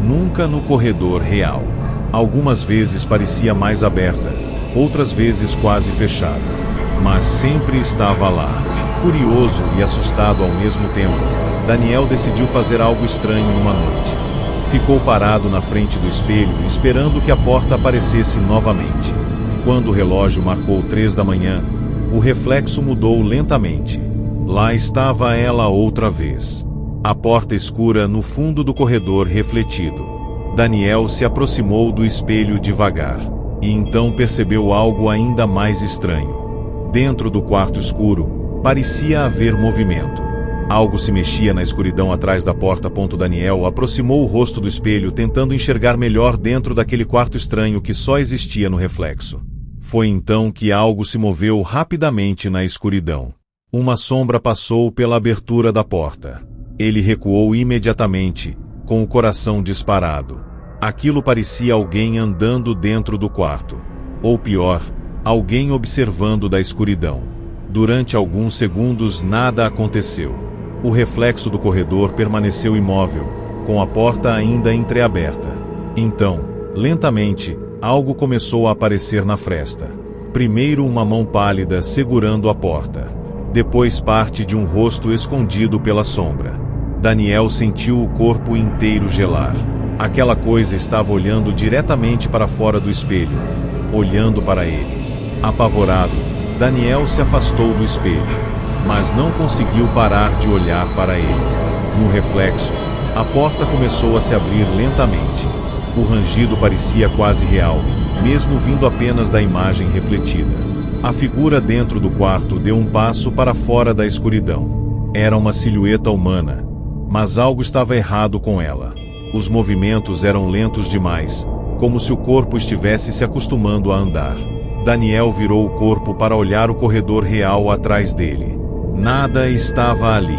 Nunca no corredor real. Algumas vezes parecia mais aberta, outras vezes quase fechada. Mas sempre estava lá. Curioso e assustado ao mesmo tempo, Daniel decidiu fazer algo estranho numa noite. Ficou parado na frente do espelho, esperando que a porta aparecesse novamente. Quando o relógio marcou 3 da manhã, o reflexo mudou lentamente. Lá estava ela outra vez. A porta escura no fundo do corredor refletido. Daniel se aproximou do espelho devagar. E então percebeu algo ainda mais estranho. Dentro do quarto escuro, parecia haver movimento. Algo se mexia na escuridão atrás da porta. Daniel aproximou o rosto do espelho, tentando enxergar melhor dentro daquele quarto estranho que só existia no reflexo. Foi então que algo se moveu rapidamente na escuridão. Uma sombra passou pela abertura da porta. Ele recuou imediatamente, com o coração disparado. Aquilo parecia alguém andando dentro do quarto. Ou pior, alguém observando da escuridão. Durante alguns segundos nada aconteceu. O reflexo do corredor permaneceu imóvel, com a porta ainda entreaberta. Então, lentamente, algo começou a aparecer na fresta. Primeiro uma mão pálida segurando a porta. Depois parte de um rosto escondido pela sombra. Daniel sentiu o corpo inteiro gelar. Aquela coisa estava olhando diretamente para fora do espelho, olhando para ele. Apavorado, Daniel se afastou do espelho, mas não conseguiu parar de olhar para ele. No reflexo, a porta começou a se abrir lentamente. O rangido parecia quase real, mesmo vindo apenas da imagem refletida. A figura dentro do quarto deu um passo para fora da escuridão. Era uma silhueta humana, mas algo estava errado com ela. Os movimentos eram lentos demais, como se o corpo estivesse se acostumando a andar. Daniel virou o corpo para olhar o corredor real atrás dele. Nada estava ali,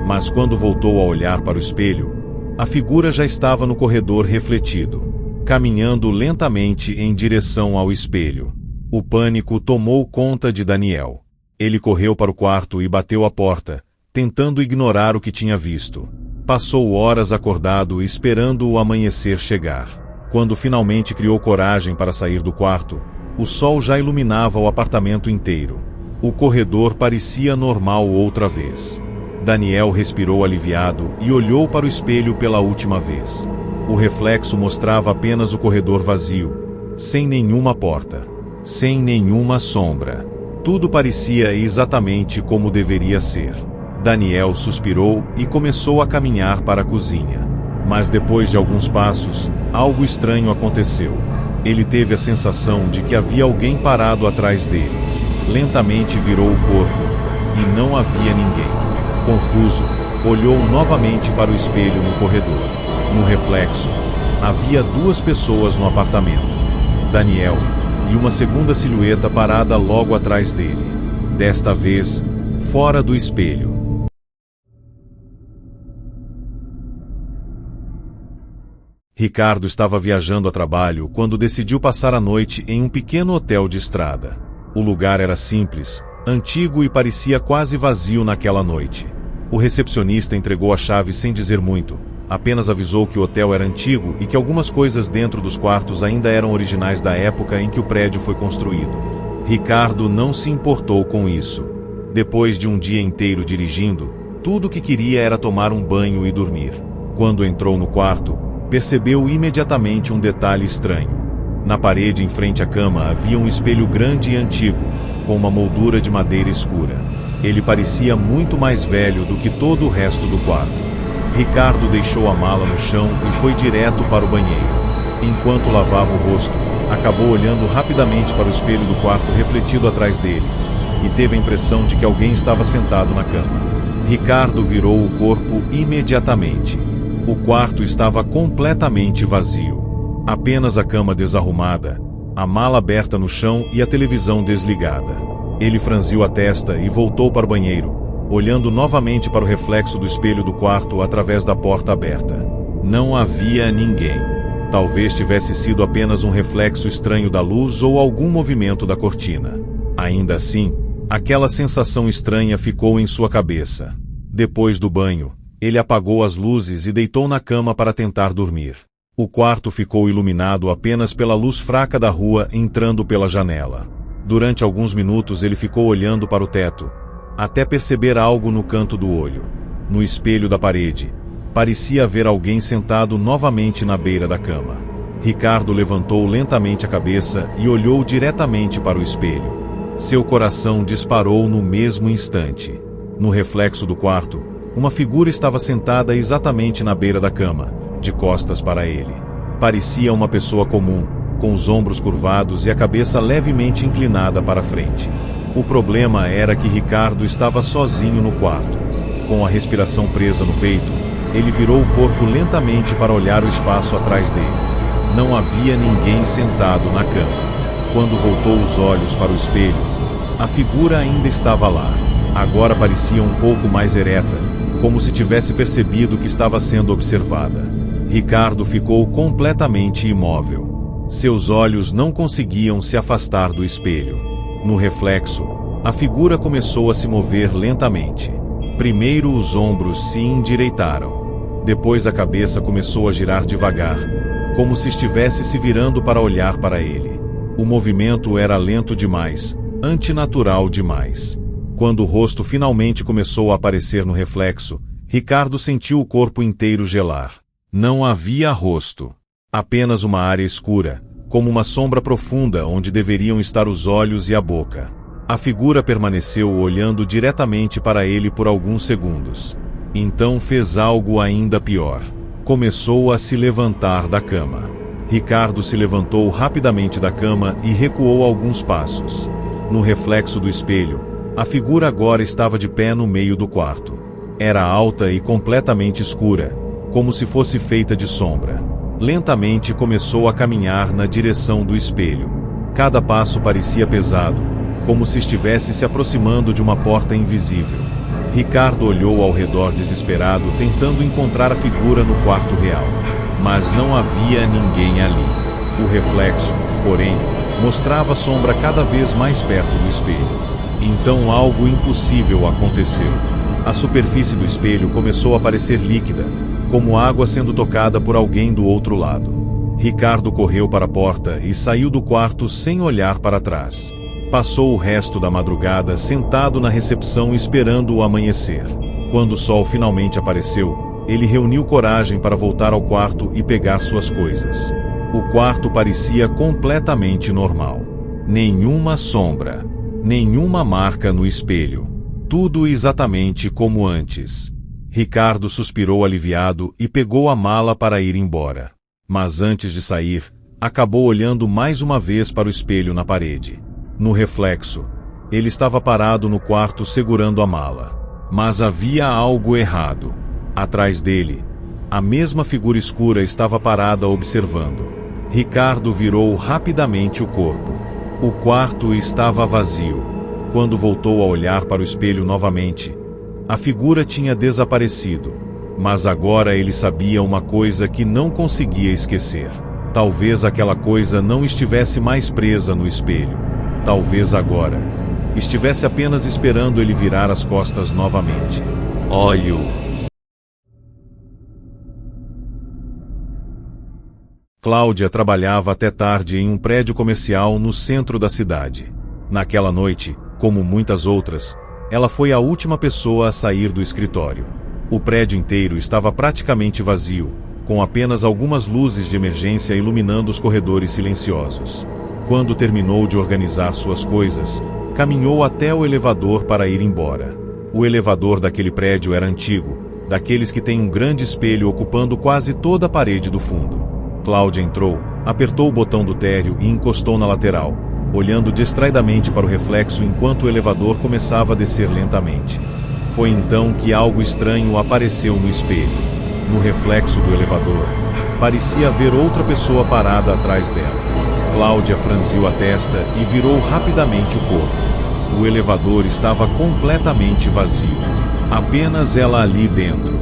mas quando voltou a olhar para o espelho, a figura já estava no corredor refletido, caminhando lentamente em direção ao espelho. O pânico tomou conta de Daniel. Ele correu para o quarto e bateu a porta, tentando ignorar o que tinha visto. Passou horas acordado esperando o amanhecer chegar. Quando finalmente criou coragem para sair do quarto, o sol já iluminava o apartamento inteiro. O corredor parecia normal outra vez. Daniel respirou aliviado e olhou para o espelho pela última vez. O reflexo mostrava apenas o corredor vazio, sem nenhuma porta, sem nenhuma sombra. Tudo parecia exatamente como deveria ser. Daniel suspirou e começou a caminhar para a cozinha. Mas depois de alguns passos, algo estranho aconteceu. Ele teve a sensação de que havia alguém parado atrás dele. Lentamente virou o corpo, e não havia ninguém. Confuso, olhou novamente para o espelho no corredor. No reflexo, havia 2 pessoas no apartamento. Daniel e uma segunda silhueta parada logo atrás dele. Desta vez, fora do espelho. Ricardo estava viajando a trabalho quando decidiu passar a noite em um pequeno hotel de estrada. O lugar era simples, antigo e parecia quase vazio naquela noite. O recepcionista entregou a chave sem dizer muito, apenas avisou que o hotel era antigo e que algumas coisas dentro dos quartos ainda eram originais da época em que o prédio foi construído. Ricardo não se importou com isso. Depois de um dia inteiro dirigindo, tudo o que queria era tomar um banho e dormir. Quando entrou no quarto, percebeu imediatamente um detalhe estranho. Na parede em frente à cama havia um espelho grande e antigo, com uma moldura de madeira escura. Ele parecia muito mais velho do que todo o resto do quarto. Ricardo deixou a mala no chão e foi direto para o banheiro. Enquanto lavava o rosto, acabou olhando rapidamente para o espelho do quarto refletido atrás dele, e teve a impressão de que alguém estava sentado na cama. Ricardo virou o corpo imediatamente. O quarto estava completamente vazio. Apenas a cama desarrumada, a mala aberta no chão e a televisão desligada. Ele franziu a testa e voltou para o banheiro, olhando novamente para o reflexo do espelho do quarto através da porta aberta. Não havia ninguém. Talvez tivesse sido apenas um reflexo estranho da luz ou algum movimento da cortina. Ainda assim, aquela sensação estranha ficou em sua cabeça. Depois do banho, ele apagou as luzes e deitou na cama para tentar dormir. O quarto ficou iluminado apenas pela luz fraca da rua entrando pela janela. Durante alguns minutos ele ficou olhando para o teto, até perceber algo no canto do olho. No espelho da parede, Parecia haver alguém sentado novamente na beira da cama. Ricardo levantou lentamente a cabeça e olhou diretamente para o espelho. Seu coração disparou no mesmo instante. No reflexo do quarto, uma figura estava sentada exatamente na beira da cama, de costas para ele. Parecia uma pessoa comum, com os ombros curvados e a cabeça levemente inclinada para frente. O problema era que Ricardo estava sozinho no quarto. Com a respiração presa no peito, ele virou o corpo lentamente para olhar o espaço atrás dele. Não havia ninguém sentado na cama. Quando voltou os olhos para o espelho, a figura ainda estava lá. Agora parecia um pouco mais ereta, como se tivesse percebido que estava sendo observada. Ricardo ficou completamente imóvel. Seus olhos não conseguiam se afastar do espelho. No reflexo, a figura começou a se mover lentamente. Primeiro os ombros se endireitaram. Depois a cabeça começou a girar devagar, como se estivesse se virando para olhar para ele. O movimento era lento demais, antinatural demais. Quando o rosto finalmente começou a aparecer no reflexo, Ricardo sentiu o corpo inteiro gelar. Não havia rosto. Apenas uma área escura, como uma sombra profunda onde deveriam estar os olhos e a boca. A figura permaneceu olhando diretamente para ele por alguns segundos. Então fez algo ainda pior. Começou a se levantar da cama. Ricardo se levantou rapidamente da cama e recuou alguns passos. No reflexo do espelho, a figura agora estava de pé no meio do quarto. Era alta e completamente escura, como se fosse feita de sombra. Lentamente começou a caminhar na direção do espelho. Cada passo parecia pesado, como se estivesse se aproximando de uma porta invisível. Ricardo olhou ao redor desesperado, tentando encontrar a figura no quarto real. Mas não havia ninguém ali. O reflexo, porém, mostrava a sombra cada vez mais perto do espelho. Então algo impossível aconteceu. A superfície do espelho começou a parecer líquida, como água sendo tocada por alguém do outro lado. Ricardo correu para a porta e saiu do quarto sem olhar para trás. Passou o resto da madrugada sentado na recepção esperando o amanhecer. Quando o sol finalmente apareceu, ele reuniu coragem para voltar ao quarto e pegar suas coisas. O quarto parecia completamente normal. Nenhuma sombra, nenhuma marca no espelho. Tudo exatamente como antes. Ricardo suspirou aliviado e pegou a mala para ir embora. Mas antes de sair, acabou olhando mais uma vez para o espelho na parede. No reflexo, ele estava parado no quarto segurando a mala. Mas havia algo errado. Atrás dele, a mesma figura escura estava parada observando. Ricardo virou rapidamente o corpo. O quarto estava vazio. Quando voltou a olhar para o espelho novamente, a figura tinha desaparecido. Mas agora ele sabia uma coisa que não conseguia esquecer. Talvez aquela coisa não estivesse mais presa no espelho. Talvez agora estivesse apenas esperando ele virar as costas novamente. Olhe-o. Cláudia trabalhava até tarde em um prédio comercial no centro da cidade. Naquela noite, como muitas outras, ela foi a última pessoa a sair do escritório. O prédio inteiro estava praticamente vazio, com apenas algumas luzes de emergência iluminando os corredores silenciosos. Quando terminou de organizar suas coisas, caminhou até o elevador para ir embora. O elevador daquele prédio era antigo, daqueles que têm um grande espelho ocupando quase toda a parede do fundo. Cláudia entrou, apertou o botão do térreo e encostou na lateral, olhando distraidamente para o reflexo enquanto o elevador começava a descer lentamente. Foi então que algo estranho apareceu no espelho. No reflexo do elevador, parecia haver outra pessoa parada atrás dela. Cláudia franziu a testa e virou rapidamente o corpo. O elevador estava completamente vazio. Apenas ela ali dentro.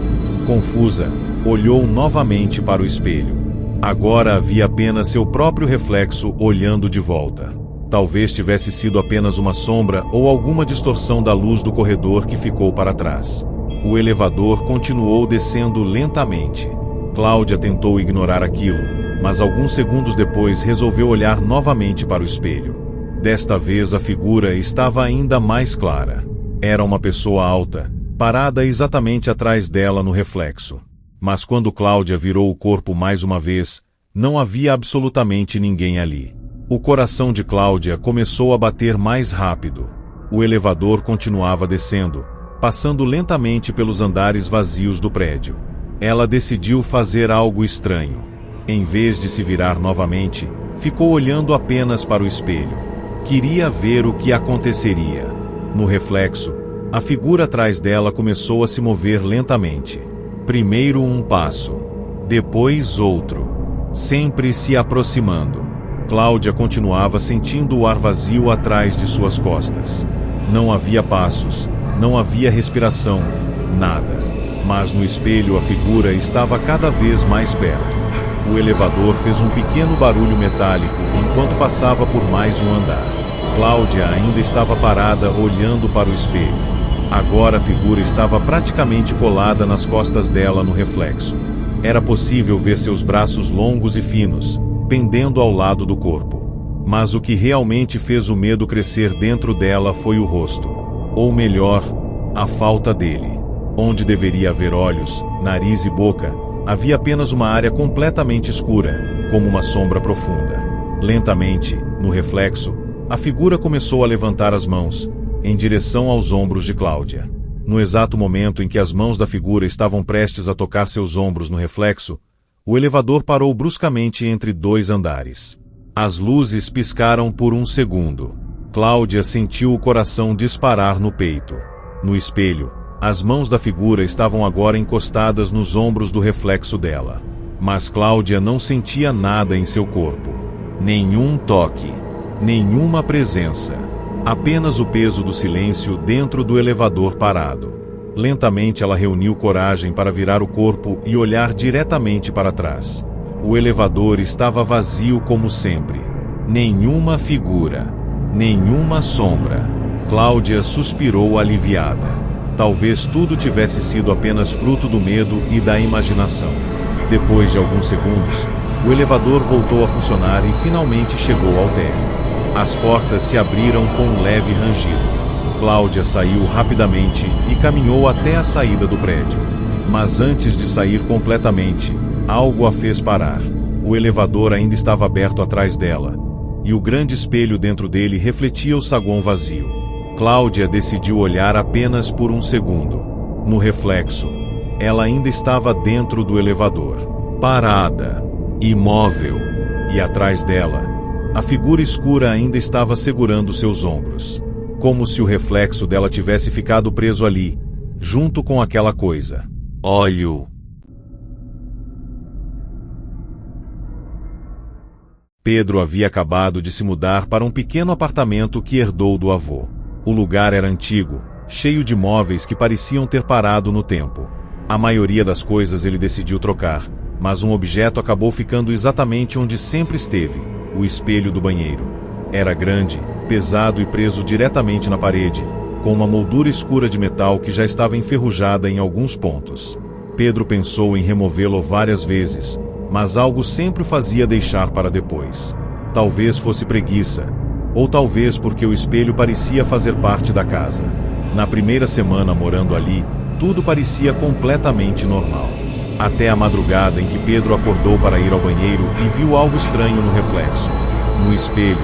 Confusa, olhou novamente para o espelho. Agora havia apenas seu próprio reflexo olhando de volta. Talvez tivesse sido apenas uma sombra ou alguma distorção da luz do corredor que ficou para trás. O elevador continuou descendo lentamente. Cláudia tentou ignorar aquilo, mas alguns segundos depois resolveu olhar novamente para o espelho. Desta vez a figura estava ainda mais clara. Era uma pessoa alta, parada exatamente atrás dela no reflexo. Mas quando Cláudia virou o corpo mais uma vez, não havia absolutamente ninguém ali. O coração de Cláudia começou a bater mais rápido. O elevador continuava descendo, passando lentamente pelos andares vazios do prédio. Ela decidiu fazer algo estranho. Em vez de se virar novamente, ficou olhando apenas para o espelho. Queria ver o que aconteceria. No reflexo, a figura atrás dela começou a se mover lentamente. Primeiro um passo, depois outro, sempre se aproximando. Cláudia continuava sentindo o ar vazio atrás de suas costas. Não havia passos, não havia respiração, nada. Mas no espelho a figura estava cada vez mais perto. O elevador fez um pequeno barulho metálico enquanto passava por mais um andar. Cláudia ainda estava parada olhando para o espelho. Agora a figura estava praticamente colada nas costas dela no reflexo. Era possível ver seus braços longos e finos, pendendo ao lado do corpo. Mas o que realmente fez o medo crescer dentro dela foi o rosto. Ou melhor, a falta dele. Onde deveria haver olhos, nariz e boca, havia apenas uma área completamente escura, como uma sombra profunda. Lentamente, no reflexo, a figura começou a levantar as mãos, em direção aos ombros de Cláudia. No exato momento em que as mãos da figura estavam prestes a tocar seus ombros no reflexo, o elevador parou bruscamente entre dois andares. As luzes piscaram por um segundo. Cláudia sentiu o coração disparar no peito. No espelho, as mãos da figura estavam agora encostadas nos ombros do reflexo dela. Mas Cláudia não sentia nada em seu corpo. Nenhum toque, nenhuma presença. Apenas o peso do silêncio dentro do elevador parado. Lentamente ela reuniu coragem para virar o corpo e olhar diretamente para trás. O elevador estava vazio como sempre. Nenhuma figura, nenhuma sombra. Cláudia suspirou aliviada. Talvez tudo tivesse sido apenas fruto do medo e da imaginação. Depois de alguns segundos, o elevador voltou a funcionar e finalmente chegou ao térreo. As portas se abriram com um leve rangido. Cláudia saiu rapidamente e caminhou até a saída do prédio. Mas antes de sair completamente, algo a fez parar. O elevador ainda estava aberto atrás dela, e o grande espelho dentro dele refletia o saguão vazio. Cláudia decidiu olhar apenas por um segundo. No reflexo, ela ainda estava dentro do elevador, parada, imóvel, e atrás dela, a figura escura ainda estava segurando seus ombros. Como se o reflexo dela tivesse ficado preso ali, junto com aquela coisa. Olho. Pedro havia acabado de se mudar para um pequeno apartamento que herdou do avô. O lugar era antigo, cheio de móveis que pareciam ter parado no tempo. A maioria das coisas ele decidiu trocar, mas um objeto acabou ficando exatamente onde sempre esteve, o espelho do banheiro. Era grande, pesado e preso diretamente na parede, com uma moldura escura de metal que já estava enferrujada em alguns pontos. Pedro pensou em removê-lo várias vezes, mas algo sempre o fazia deixar para depois. Talvez fosse preguiça, ou talvez porque o espelho parecia fazer parte da casa. Na primeira semana morando ali, tudo parecia completamente normal. Até a madrugada em que Pedro acordou para ir ao banheiro e viu algo estranho no reflexo. No espelho,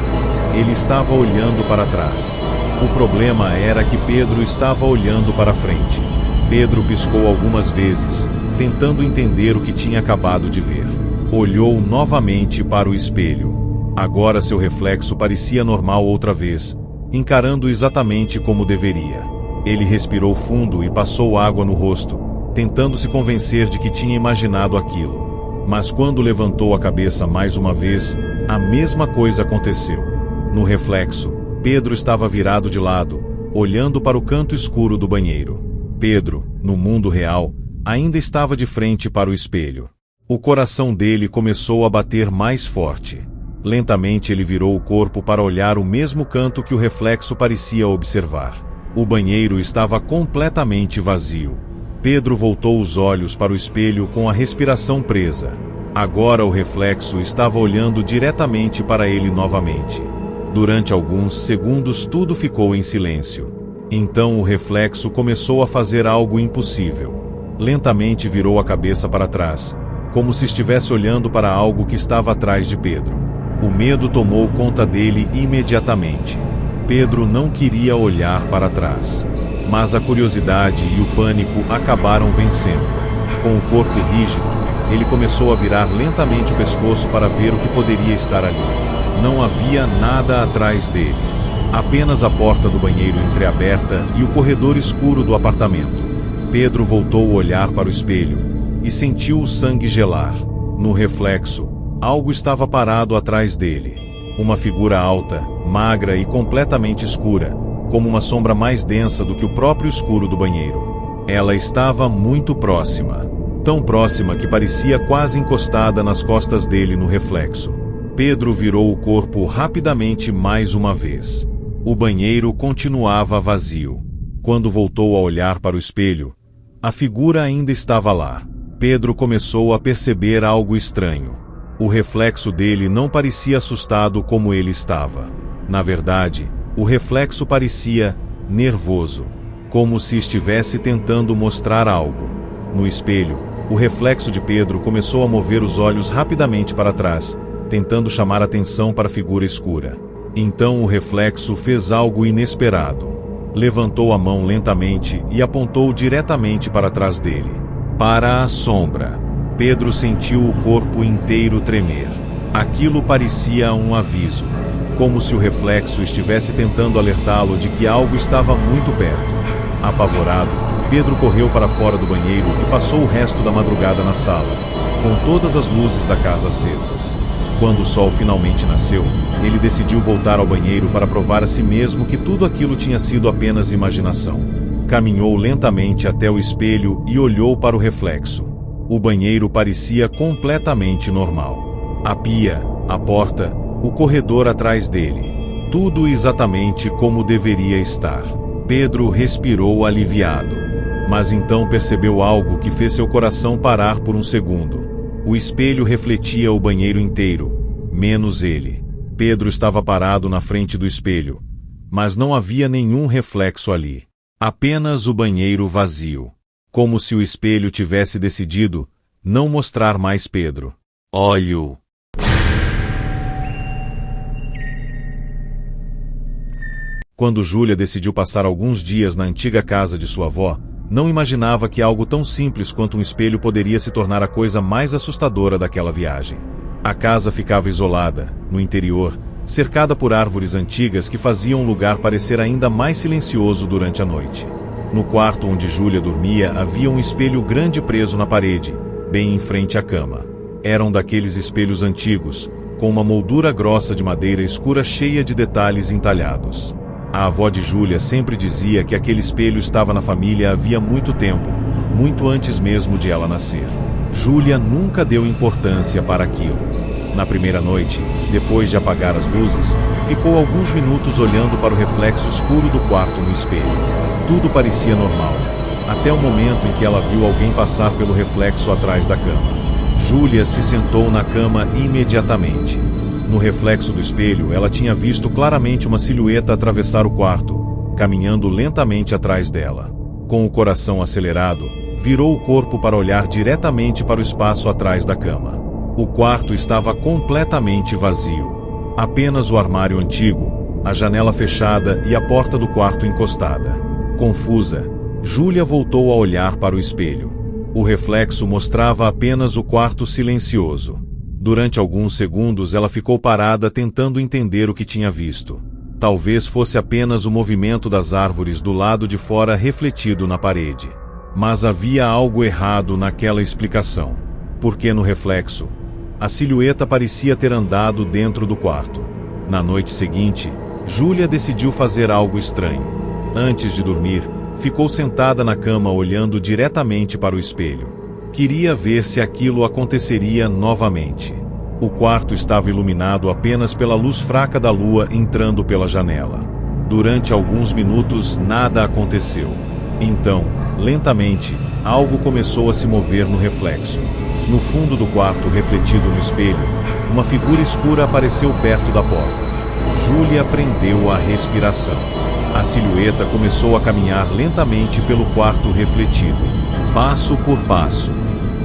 ele estava olhando para trás. O problema era que Pedro estava olhando para frente. Pedro piscou algumas vezes, tentando entender o que tinha acabado de ver. Olhou novamente para o espelho. Agora seu reflexo parecia normal outra vez, encarando exatamente como deveria. Ele respirou fundo e passou água no rosto, tentando se convencer de que tinha imaginado aquilo. Mas quando levantou a cabeça mais uma vez, a mesma coisa aconteceu. No reflexo, Pedro estava virado de lado, olhando para o canto escuro do banheiro. Pedro, no mundo real, ainda estava de frente para o espelho. O coração dele começou a bater mais forte. Lentamente ele virou o corpo para olhar o mesmo canto que o reflexo parecia observar. O banheiro estava completamente vazio. Pedro voltou os olhos para o espelho com a respiração presa. Agora o reflexo estava olhando diretamente para ele novamente. Durante alguns segundos tudo ficou em silêncio. Então o reflexo começou a fazer algo impossível. Lentamente virou a cabeça para trás, como se estivesse olhando para algo que estava atrás de Pedro. O medo tomou conta dele imediatamente. Pedro não queria olhar para trás. Mas a curiosidade e o pânico acabaram vencendo. Com o corpo rígido, ele começou a virar lentamente o pescoço para ver o que poderia estar ali. Não havia nada atrás dele. Apenas a porta do banheiro entreaberta e o corredor escuro do apartamento. Pedro voltou o olhar para o espelho e sentiu o sangue gelar. No reflexo, algo estava parado atrás dele. Uma figura alta, magra e completamente escura, como uma sombra mais densa do que o próprio escuro do banheiro. Ela estava muito próxima. Tão próxima que parecia quase encostada nas costas dele no reflexo. Pedro virou o corpo rapidamente mais uma vez. O banheiro continuava vazio. Quando voltou a olhar para o espelho, a figura ainda estava lá. Pedro começou a perceber algo estranho. O reflexo dele não parecia assustado como ele estava. Na verdade, o reflexo parecia nervoso, como se estivesse tentando mostrar algo. No espelho, o reflexo de Pedro começou a mover os olhos rapidamente para trás, tentando chamar atenção para a figura escura. Então o reflexo fez algo inesperado. Levantou a mão lentamente e apontou diretamente para trás dele. Para a sombra. Pedro sentiu o corpo inteiro tremer. Aquilo parecia um aviso, como se o reflexo estivesse tentando alertá-lo de que algo estava muito perto. Apavorado, Pedro correu para fora do banheiro e passou o resto da madrugada na sala, com todas as luzes da casa acesas. Quando o sol finalmente nasceu, ele decidiu voltar ao banheiro para provar a si mesmo que tudo aquilo tinha sido apenas imaginação. Caminhou lentamente até o espelho e olhou para o reflexo. O banheiro parecia completamente normal. A pia, a porta, o corredor atrás dele. Tudo exatamente como deveria estar. Pedro respirou aliviado. Mas então percebeu algo que fez seu coração parar por um segundo. O espelho refletia o banheiro inteiro, menos ele. Pedro estava parado na frente do espelho, mas não havia nenhum reflexo ali. Apenas o banheiro vazio. Como se o espelho tivesse decidido não mostrar mais Pedro. Olhe-o. Quando Júlia decidiu passar alguns dias na antiga casa de sua avó, não imaginava que algo tão simples quanto um espelho poderia se tornar a coisa mais assustadora daquela viagem. A casa ficava isolada, no interior, cercada por árvores antigas que faziam o lugar parecer ainda mais silencioso durante a noite. No quarto onde Júlia dormia havia um espelho grande preso na parede, bem em frente à cama. Era um daqueles espelhos antigos, com uma moldura grossa de madeira escura cheia de detalhes entalhados. A avó de Júlia sempre dizia que aquele espelho estava na família havia muito tempo, muito antes mesmo de ela nascer. Júlia nunca deu importância para aquilo. Na primeira noite, depois de apagar as luzes, ficou alguns minutos olhando para o reflexo escuro do quarto no espelho. Tudo parecia normal, até o momento em que ela viu alguém passar pelo reflexo atrás da cama. Júlia se sentou na cama imediatamente. No reflexo do espelho, ela tinha visto claramente uma silhueta atravessar o quarto, caminhando lentamente atrás dela. Com o coração acelerado, virou o corpo para olhar diretamente para o espaço atrás da cama. O quarto estava completamente vazio. Apenas o armário antigo, a janela fechada e a porta do quarto encostada. Confusa, Júlia voltou a olhar para o espelho. O reflexo mostrava apenas o quarto silencioso. Durante alguns segundos ela ficou parada tentando entender o que tinha visto. Talvez fosse apenas o movimento das árvores do lado de fora refletido na parede. Mas havia algo errado naquela explicação. Porque no reflexo, a silhueta parecia ter andado dentro do quarto. Na noite seguinte, Júlia decidiu fazer algo estranho. Antes de dormir, ficou sentada na cama olhando diretamente para o espelho. Queria ver se aquilo aconteceria novamente. O quarto estava iluminado apenas pela luz fraca da lua entrando pela janela. Durante alguns minutos, nada aconteceu. Então, lentamente, algo começou a se mover no reflexo. No fundo do quarto, refletido no espelho, uma figura escura apareceu perto da porta. Júlia prendeu a respiração. A silhueta começou a caminhar lentamente pelo quarto refletido. passo por passo,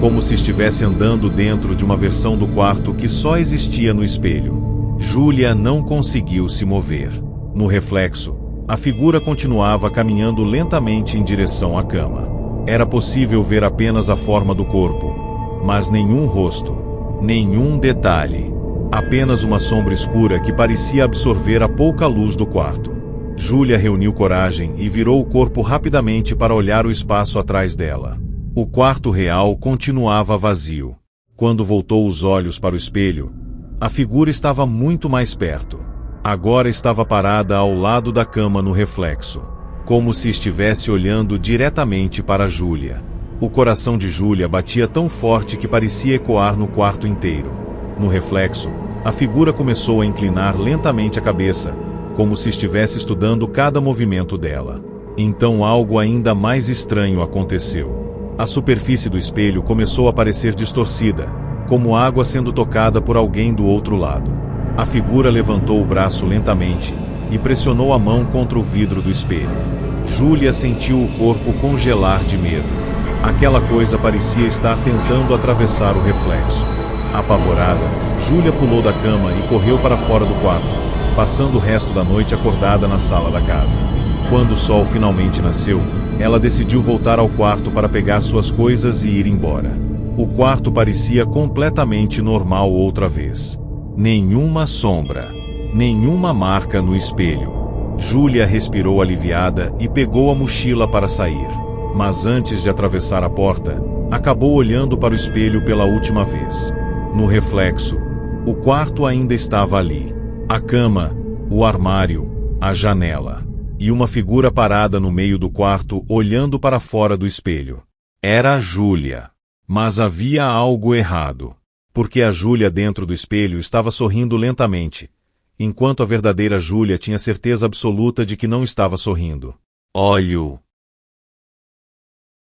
como se estivesse andando dentro de uma versão do quarto que só existia no espelho. Júlia não conseguiu se mover. No reflexo, a figura continuava caminhando lentamente em direção à cama. Era possível ver apenas a forma do corpo, mas nenhum rosto, nenhum detalhe. Apenas uma sombra escura que parecia absorver a pouca luz do quarto. Júlia reuniu coragem e virou o corpo rapidamente para olhar o espaço atrás dela. O quarto real continuava vazio. Quando voltou os olhos para o espelho, a figura estava muito mais perto. Agora estava parada ao lado da cama no reflexo, como se estivesse olhando diretamente para Júlia. O coração de Júlia batia tão forte que parecia ecoar no quarto inteiro. No reflexo, a figura começou a inclinar lentamente a cabeça, como se estivesse estudando cada movimento dela. Então algo ainda mais estranho aconteceu. A superfície do espelho começou a parecer distorcida, como água sendo tocada por alguém do outro lado. A figura levantou o braço lentamente e pressionou a mão contra o vidro do espelho. Júlia sentiu o corpo congelar de medo. Aquela coisa parecia estar tentando atravessar o reflexo. Apavorada, Júlia pulou da cama e correu para fora do quarto, passando o resto da noite acordada na sala da casa. Quando o sol finalmente nasceu, ela decidiu voltar ao quarto para pegar suas coisas e ir embora. O quarto parecia completamente normal outra vez. Nenhuma sombra, nenhuma marca no espelho. Júlia respirou aliviada e pegou a mochila para sair. Mas antes de atravessar a porta, acabou olhando para o espelho pela última vez. No reflexo, o quarto ainda estava ali. A cama, o armário, a janela. E uma figura parada no meio do quarto olhando para fora do espelho. Era a Júlia. Mas havia algo errado. Porque a Júlia dentro do espelho estava sorrindo lentamente, enquanto a verdadeira Júlia tinha certeza absoluta de que não estava sorrindo. Olho.